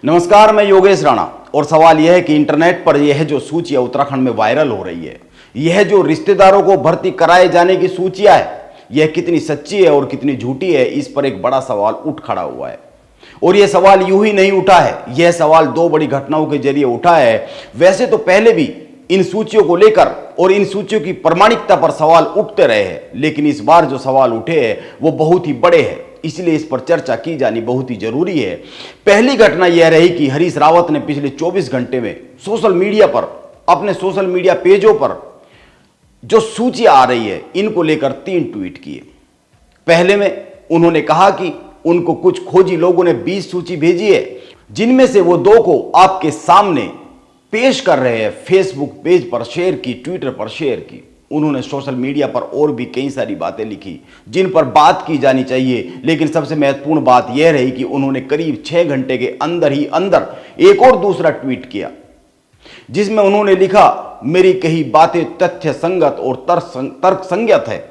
नमस्कार, मैं योगेश राणा। और सवाल यह है कि इंटरनेट पर यह जो सूचियां उत्तराखंड में वायरल हो रही है, यह जो रिश्तेदारों को भर्ती कराए जाने की सूचियां है, यह कितनी सच्ची है और कितनी झूठी है, इस पर एक बड़ा सवाल उठ खड़ा हुआ है। और यह सवाल यूं ही नहीं उठा है, यह सवाल दो बड़ी घटनाओं के जरिए उठा है। वैसे तो पहले भी इन सूचियों को लेकर और इन सूचियों की प्रामाणिकता पर सवाल उठते रहे हैं, लेकिन इस बार जो सवाल उठे हैं वो बहुत ही बड़े हैं, इसलिए इस पर चर्चा की जानी बहुत ही जरूरी है। पहली घटना यह रही कि हरीश रावत ने पिछले 24 घंटे में सोशल मीडिया पर, अपने सोशल मीडिया पेजों पर जो सूची आ रही है, इनको लेकर 3 ट्वीट किए। पहले में उन्होंने कहा कि उनको कुछ खोजी लोगों ने 20 सूची भेजी है, जिनमें से वो 2 को आपके सामने पेश कर रहे हैं। फेसबुक पेज पर शेयर की, ट्विटर पर शेयर की। उन्होंने सोशल मीडिया पर और भी कई सारी बातें लिखी जिन पर बात की जानी चाहिए, लेकिन सबसे महत्वपूर्ण बात यह रही कि उन्होंने करीब 6 घंटे के अंदर ही अंदर एक और दूसरा ट्वीट किया, जिसमें उन्होंने लिखा, मेरी कही बातें तथ्य संगत और तर्क संगत है,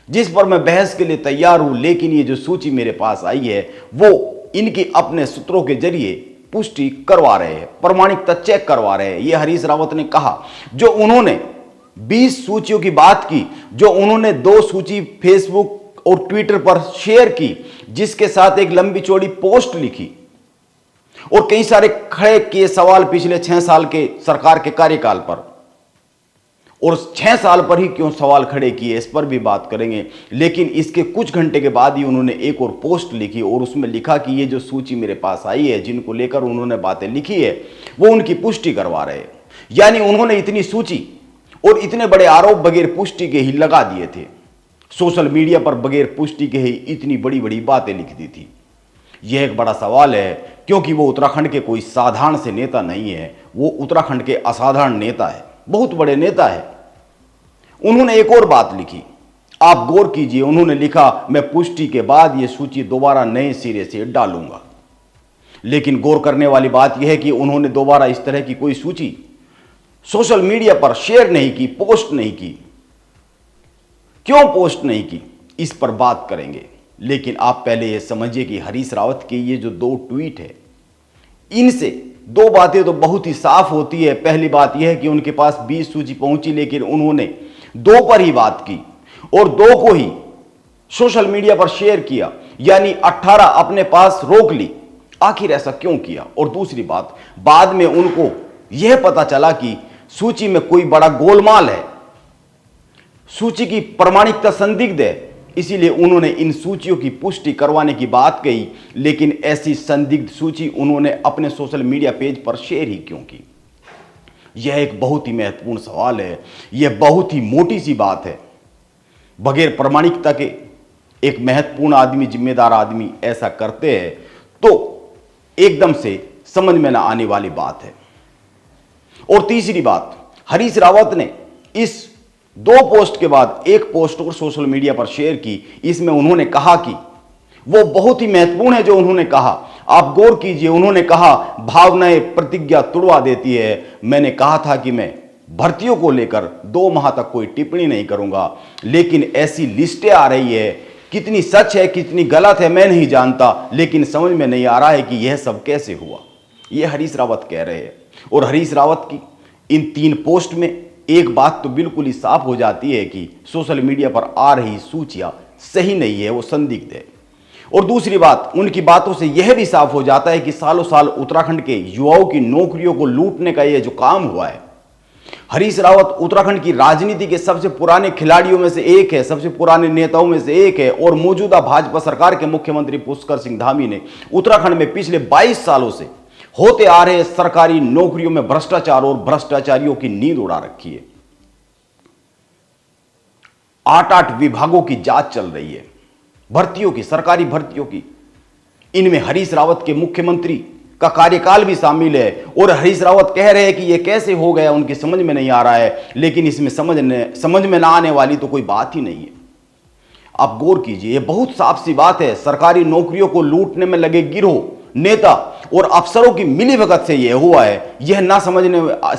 जिस पर मैं बहस के लिए तैयार हूं, लेकिन ये जो सूची मेरे पास आई है वो इनकी अपने सूत्रों के जरिए पुष्टि करवा रहे हैं, प्रामाणिकता चेक करवा रहे हैं। ये हरीश रावत ने कहा। जो उन्होंने 20 सूचियों की बात की, जो उन्होंने 2 सूची फेसबुक और ट्विटर पर शेयर की, जिसके साथ एक लंबी चौड़ी पोस्ट लिखी और कई सारे खड़े किए सवाल पिछले 6 साल के सरकार के कार्यकाल पर, और 6 साल पर ही क्यों सवाल खड़े किए, इस पर भी बात करेंगे। लेकिन इसके कुछ घंटे के बाद ही उन्होंने एक और पोस्ट लिखी और उसमें लिखा कि ये जो सूची मेरे पास आई है, जिनको लेकर उन्होंने बातें लिखी है, वो उनकी पुष्टि करवा रहे हैं। यानी उन्होंने इतनी सूची और इतने बड़े आरोप बगैर पुष्टि के ही लगा दिए थे। सोशल मीडिया पर बगैर पुष्टि के ही इतनी बड़ी बड़ी बातें लिख दी थी। यह एक बड़ा सवाल है, क्योंकि वो उत्तराखंड के कोई साधारण से नेता नहीं है, वो उत्तराखंड के असाधारण नेता है, बहुत बड़े नेता है। उन्होंने एक और बात लिखी, आप गौर कीजिए। उन्होंने लिखा, मैं पुष्टि के बाद यह सूची दोबारा नए सिरे से डालूंगा। लेकिन गौर करने वाली बात यह है कि उन्होंने दोबारा इस तरह की कोई सूची सोशल मीडिया पर शेयर नहीं की, पोस्ट नहीं की। क्यों पोस्ट नहीं की, इस पर बात करेंगे। लेकिन आप पहले यह समझिए कि हरीश रावत के ये जो 2 ट्वीट है, इनसे 2 बातें तो बहुत ही साफ होती है। पहली बात यह है कि उनके पास 20 सूची पहुंची, लेकिन उन्होंने 2 पर ही बात की और 2 को ही सोशल मीडिया पर शेयर किया, यानी 18 अपने पास रोक ली। आखिर ऐसा क्यों किया? और दूसरी बात, बाद में उनको यह पता चला कि सूची में कोई बड़ा गोलमाल है, सूची की प्रामाणिकता संदिग्ध है, इसीलिए उन्होंने इन सूचियों की पुष्टि करवाने की बात कही। लेकिन ऐसी संदिग्ध सूची उन्होंने अपने सोशल मीडिया पेज पर शेयर ही क्यों की? यह एक बहुत ही महत्वपूर्ण सवाल है। यह बहुत ही मोटी सी बात है। बगैर प्रामाणिकता के एक महत्वपूर्ण आदमी, जिम्मेदार आदमी ऐसा करते हैं तो एकदम से समझ में ना आने वाली बात है। और तीसरी बात, हरीश रावत ने इस 2 पोस्ट के बाद एक पोस्ट और सोशल मीडिया पर शेयर की। इसमें उन्होंने कहा कि वो बहुत ही महत्वपूर्ण है जो उन्होंने कहा, आप गौर कीजिए। उन्होंने कहा, भावनाएं प्रतिज्ञा तुड़वा देती है। मैंने कहा था कि मैं भर्तियों को लेकर 2 माह तक कोई टिप्पणी नहीं करूंगा, लेकिन ऐसी लिस्टें आ रही है, कितनी सच है कितनी गलत है मैं नहीं जानता, लेकिन समझ में नहीं आ रहा है कि यह सब कैसे हुआ। यह हरीश रावत कह रहे हैं। और हरीश रावत की इन 3 पोस्ट में एक बात तो बिल्कुल ही साफ हो जाती है कि सोशल मीडिया पर आ रही सूचियां सही नहीं है, वो संदिग्ध है। और दूसरी बात, उनकी बातों से यह भी साफ हो जाता है कि सालों साल उत्तराखंड के युवाओं की नौकरियों को लूटने का यह जो काम हुआ है, हरीश रावत उत्तराखंड की राजनीति के सबसे पुराने खिलाड़ियों में से एक है, सबसे पुराने नेताओं में से एक है। और मौजूदा भाजपा सरकार के मुख्यमंत्री पुष्कर सिंह धामी ने उत्तराखंड में पिछले 22 सालों से होते आ रहे सरकारी नौकरियों में भ्रष्टाचार और भ्रष्टाचारियों की नींद उड़ा रखी है। 8 विभागों की जांच चल रही है, भर्तियों की, सरकारी भर्तियों की। इनमें हरीश रावत के मुख्यमंत्री का कार्यकाल भी शामिल है। और हरीश रावत कह रहे हैं कि यह कैसे हो गया, उनकी समझ में नहीं आ रहा है। लेकिन इसमें समझ में ना आने वाली तो कोई बात ही नहीं है। आप गौर कीजिए, यह बहुत साफ सी बात है। सरकारी नौकरियों को लूटने में लगे गिरोह, नेता और अफसरों की मिलीभगत से यह हुआ है। यह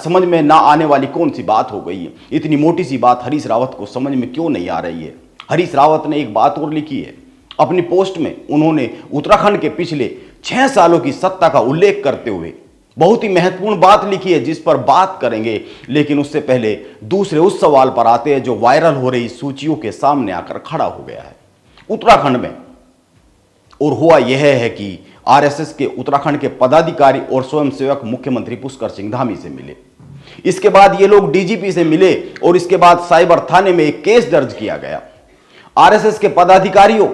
समझ में ना आने वाली कौन सी बात हो गई है? इतनी मोटी सी बात हरीश रावत को समझ में क्यों नहीं आ रही है? हरीश रावत ने एक बात और लिखी है, अपनी पोस्ट में उन्होंने उत्तराखंड के पिछले 6 सालों की सत्ता का उल्लेख करते हुए बहुत ही महत्वपूर्ण बात लिखी है, जिस पर बात करेंगे। लेकिन उससे पहले दूसरे उस सवाल पर आते हैं जो वायरल हो रही सूचियों के सामने आकर खड़ा हो गया है उत्तराखंड में। और हुआ यह है कि आरएसएस के उत्तराखंड के पदाधिकारी और स्वयंसेवक मुख्यमंत्री पुष्कर सिंह धामी से मिले। इसके बाद ये लोग डीजीपी से मिले और इसके बाद साइबर थाने में एक केस दर्ज किया गया। आरएसएस के पदाधिकारियों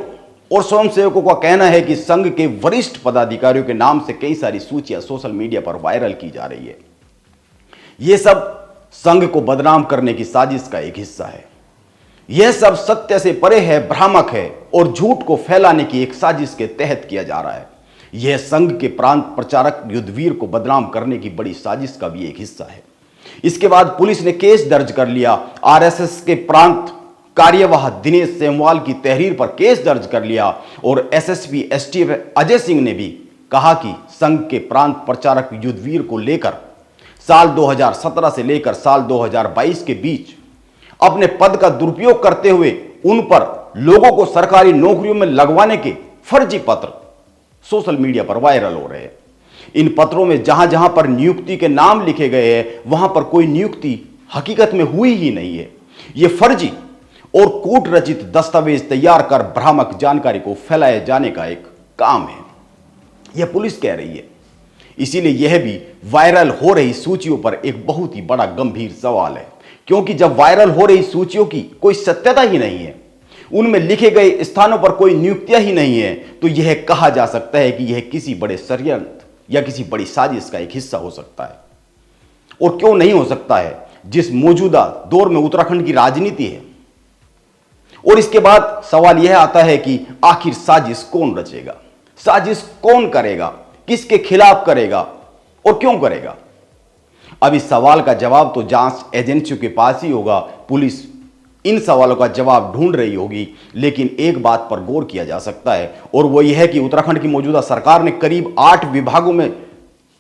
और स्वयंसेवकों का कहना है कि संघ के वरिष्ठ पदाधिकारियों के नाम से कई सारी सूचियां सोशल मीडिया पर वायरल की जा रही है। यह सब संघ को बदनाम करने की साजिश का एक हिस्सा है। यह सब सत्य से परे है, भ्रामक है और झूठ को फैलाने की एक साजिश के तहत किया जा रहा है। यह संघ के प्रांत प्रचारक युद्धवीर को बदनाम करने की बड़ी साजिश का भी एक हिस्सा है। इसके बाद पुलिस ने केस दर्ज कर लिया। आरएसएस के प्रांत कार्यवाह दिनेश सेमवाल की तहरीर पर केस दर्ज कर लिया और एसएसपी एसटीएफ अजय सिंह ने भी कहा कि संघ के प्रांत प्रचारक युद्धवीर को लेकर साल 2017 से लेकर साल 2022 के बीच अपने पद का दुरुपयोग करते हुए उन पर लोगों को सरकारी नौकरियों में लगवाने के फर्जी पत्र सोशल मीडिया पर वायरल हो रहे हैं। इन पत्रों में जहां जहां पर नियुक्ति के नाम लिखे गए हैं वहां पर कोई नियुक्ति हकीकत में हुई ही नहीं है। यह फर्जी और कूट रचित दस्तावेज तैयार कर भ्रामक जानकारी को फैलाए जाने का एक काम है, यह पुलिस कह रही है। इसीलिए यह भी वायरल हो रही सूचियों पर एक बहुत ही बड़ा गंभीर सवाल है, क्योंकि जब वायरल हो रही सूचियों की कोई सत्यता ही नहीं है, उनमें लिखे गए स्थानों पर कोई नियुक्तियां ही नहीं है, तो यह कहा जा सकता है कि यह किसी बड़े षड्यंत्र या किसी बड़ी साजिश का एक हिस्सा हो सकता है। और क्यों नहीं हो सकता है, जिस मौजूदा दौर में उत्तराखंड की राजनीति है। और इसके बाद सवाल यह आता है कि आखिर साजिश कौन रचेगा, साजिश कौन करेगा, किसके खिलाफ करेगा और क्यों करेगा। अब इस सवाल का जवाब तो जांच एजेंसियों के पास ही होगा। पुलिस इन सवालों का जवाब ढूंढ रही होगी। लेकिन एक बात पर गौर किया जा सकता है और वो यह है कि उत्तराखंड की मौजूदा सरकार ने करीब 8 विभागों में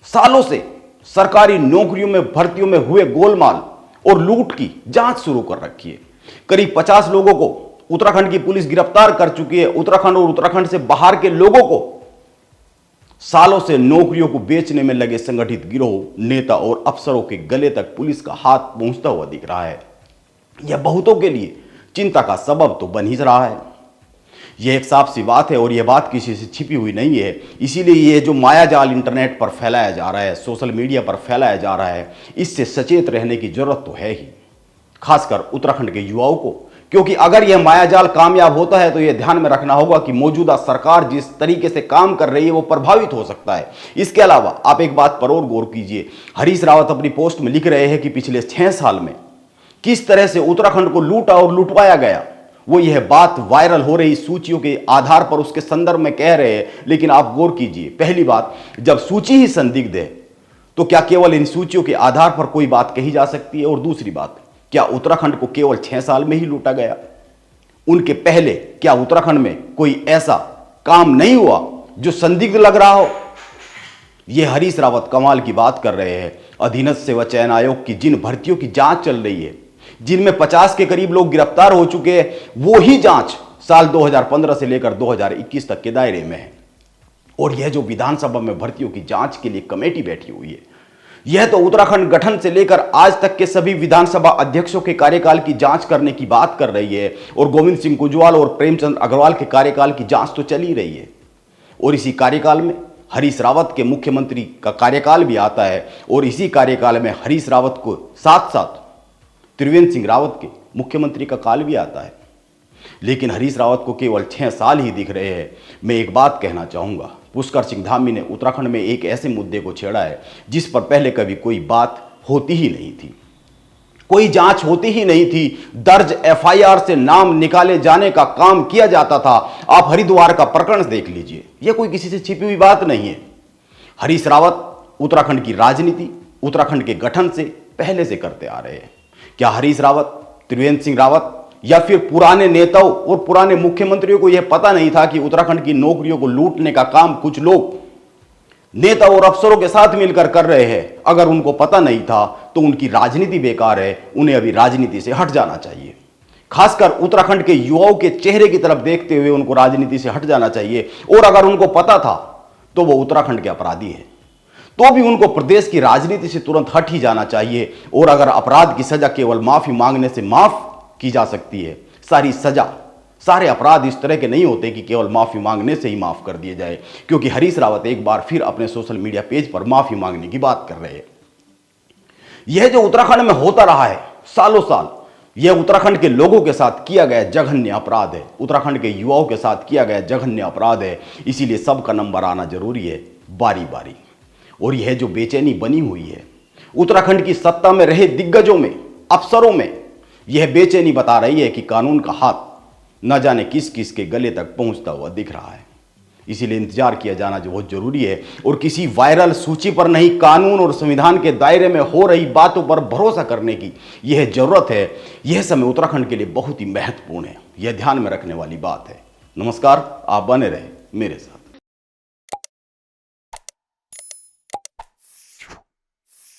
सालों से सरकारी नौकरियों में भर्तियों में हुए गोलमाल और लूट की जांच शुरू कर रखी है। करीब 50 लोगों को उत्तराखंड की पुलिस गिरफ्तार कर चुकी है। उत्तराखंड और उत्तराखंड से बाहर के लोगों को सालों से नौकरियों को बेचने में लगे संगठित गिरोह, नेता और अफसरों के गले तक पुलिस का हाथ पहुंचता हुआ दिख रहा है। यह बहुतों के लिए चिंता का सबब तो बन ही रहा है। यह एक साफ सी बात है और यह बात किसी से छिपी हुई नहीं है। इसीलिए यह जो मायाजाल इंटरनेट पर फैलाया जा रहा है, सोशल मीडिया पर फैलाया जा रहा है, इससे सचेत रहने की जरूरत तो है ही, खासकर उत्तराखंड के युवाओं को। क्योंकि अगर यह मायाजाल कामयाब होता है तो यह ध्यान में रखना होगा कि मौजूदा सरकार जिस तरीके से काम कर रही है वो प्रभावित हो सकता है। इसके अलावा आप एक बात पर और गौर कीजिए। हरीश रावत अपनी पोस्ट में लिख रहे हैं कि पिछले 6 साल में किस तरह से उत्तराखंड को लूटा और लुटवाया गया। वो यह बात वायरल हो रही सूचियों के आधार पर उसके संदर्भ में कह रहे हैं। लेकिन आप गौर कीजिए, पहली बात, जब सूची ही संदिग्ध है तो क्या केवल इन सूचियों के आधार पर कोई बात कही जा सकती है? और दूसरी बात, क्या उत्तराखंड को केवल 6 साल में ही लूटा गया? उनके पहले क्या उत्तराखंड में कोई ऐसा काम नहीं हुआ जो संदिग्ध लग रहा हो? यह हरीश रावत कमाल की बात कर रहे हैं। अधीनस्थ सेवा चयन आयोग की जिन भर्तियों की जांच चल रही है, जिनमें 50 के करीब लोग गिरफ्तार हो चुके हैं, वो ही जांच साल 2015 से लेकर 2021 तक के दायरे में है। और यह जो विधानसभा में भर्तियों की जांच के लिए कमेटी बैठी हुई है, यह तो उत्तराखंड गठन से लेकर आज तक के सभी विधानसभा अध्यक्षों के कार्यकाल की जांच करने की बात कर रही है। और गोविंद सिंह कुजवाल और प्रेमचंद अग्रवाल के कार्यकाल की जांच तो चल ही रही है। और इसी कार्यकाल में हरीश रावत के मुख्यमंत्री का कार्यकाल भी आता है और इसी कार्यकाल में हरीश रावत को साथ साथ त्रिवेंद्र सिंह रावत के मुख्यमंत्री का काल भी आता है। लेकिन हरीश रावत को केवल 6 साल ही दिख रहे हैं। मैं एक बात कहना चाहूंगा, पुष्कर सिंह धामी ने उत्तराखंड में एक ऐसे मुद्दे को छेड़ा है जिस पर पहले कभी कोई बात होती ही नहीं थी, कोई जांच होती ही नहीं थी। दर्ज एफआईआर से नाम निकाले जाने का काम किया जाता था। आप हरिद्वार का प्रकरण देख लीजिए, यह कोई किसी से छिपी हुई बात नहीं है। हरीश रावत उत्तराखंड की राजनीति उत्तराखंड के गठन से पहले से करते आ रहे हैं। क्या हरीश रावत, त्रिवेंद्र सिंह रावत या फिर पुराने नेताओं और पुराने मुख्यमंत्रियों को यह पता नहीं था कि उत्तराखंड की नौकरियों को लूटने का काम कुछ लोग नेता और अफसरों के साथ मिलकर कर रहे हैं? अगर उनको पता नहीं था तो उनकी राजनीति बेकार है, उन्हें अभी राजनीति से हट जाना चाहिए। खासकर उत्तराखंड के युवाओं के चेहरे की तरफ देखते हुए उनको राजनीति से हट जाना चाहिए। और अगर उनको पता था तो वो उत्तराखंड के अपराधी है। तो भी उनको प्रदेश की राजनीति से तुरंत हट ही जाना चाहिए। और अगर अपराध की सजा केवल माफी मांगने से माफ की जा सकती है, सारी सजा, सारे अपराध इस तरह के नहीं होते कि केवल माफी मांगने से ही माफ कर दिए जाए। क्योंकि हरीश रावत एक बार फिर अपने सोशल मीडिया पेज पर माफी मांगने की बात कर रहे हैं। यह जो उत्तराखंड में होता रहा है सालों साल, यह उत्तराखंड के लोगों के साथ किया गया जघन्य अपराध है, उत्तराखंड के युवाओं के साथ किया गया जघन्य अपराध है। इसीलिए सबका नंबर आना जरूरी है, बारी बारी। और यह जो बेचैनी बनी हुई है उत्तराखंड की सत्ता में रहे दिग्गजों में, अफसरों में, यह बेचैनी बता रही है कि कानून का हाथ न जाने किस किस के गले तक पहुंचता हुआ दिख रहा है। इसीलिए इंतजार किया जाना जो बहुत जरूरी है। और किसी वायरल सूची पर नहीं, कानून और संविधान के दायरे में हो रही बातों पर भरोसा करने की यह जरूरत है। यह समय उत्तराखंड के लिए बहुत ही महत्वपूर्ण है, यह ध्यान में रखने वाली बात है। नमस्कार, आप बने रहे मेरे साथ।